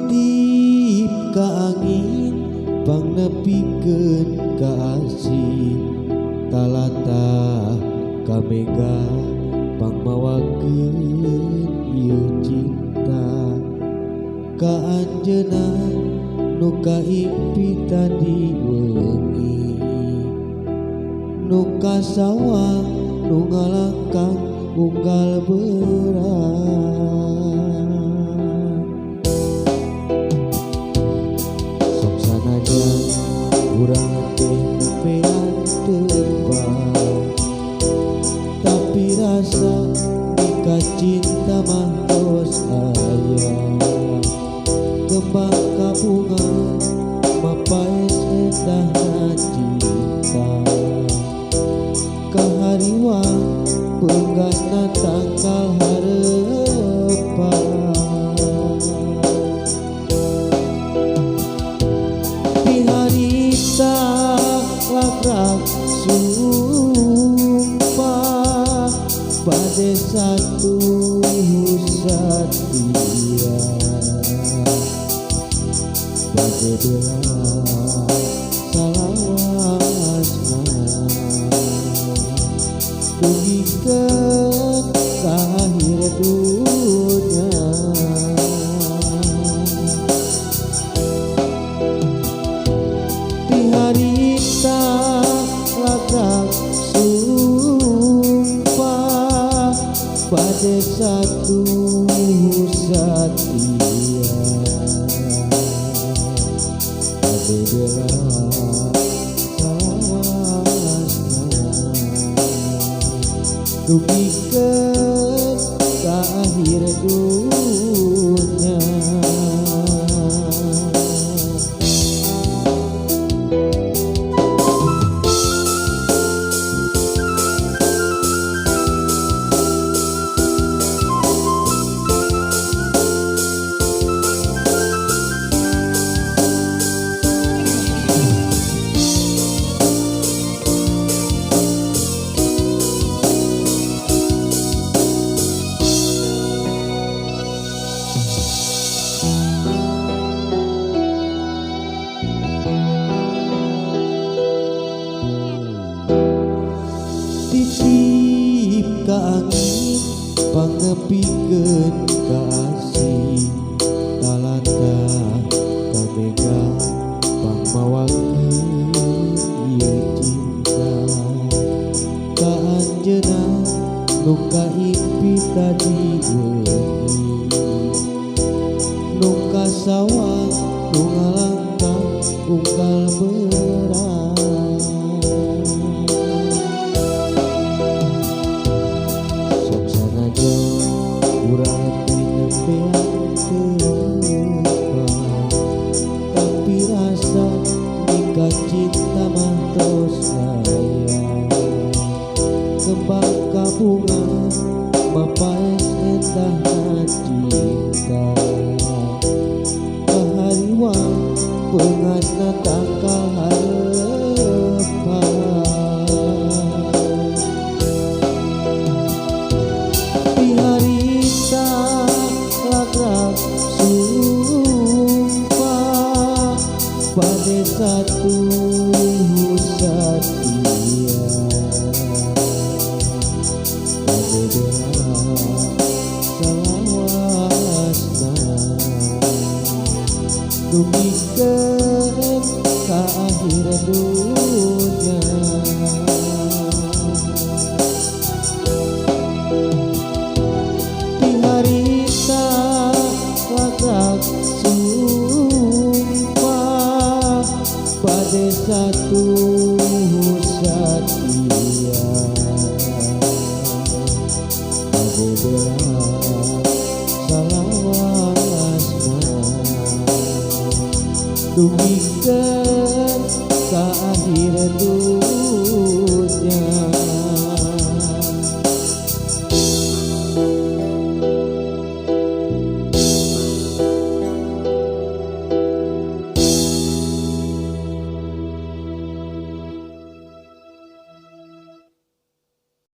titip ka angin pangnepikeun ka asih talata ka mega pangmawakeun ieu cinta ka anjeunna nu kaimpi tadi wengi nu kasawang nu ngalangkang unggal berat sok sanajan urang teh nembean tebal tapi rasa nikah cinta mah tos aya kembang kabunga mapaes endahna cinta kahariwang penggasna tangkal hareupan di harita lakrak sumpah bade satu satria bade bela salawasna dugikeun ka akhir dunya di harita lakrak sumpah bade satu satria bade bela dugikeun ka akhir dunya titip ka angin pangnepikeun ka asih talata ka mega pangmawakeun ieu cinta ka anjeunna nu kaimpi tadi wengi nu kasawang nu ngalangkang unggal berat urang teh nembean tebal tapi rasa nikah cinta mah tos aya kembang kabunga mapaes endahna cinta kahariwang peungasna tangkal hareupan lakrak sumpah bade satu satria bade bela salawasna dugikeun ka akhir dunya lakrak sumpah bade satu satria bade bela salawasna dugikeun ka akhir dunya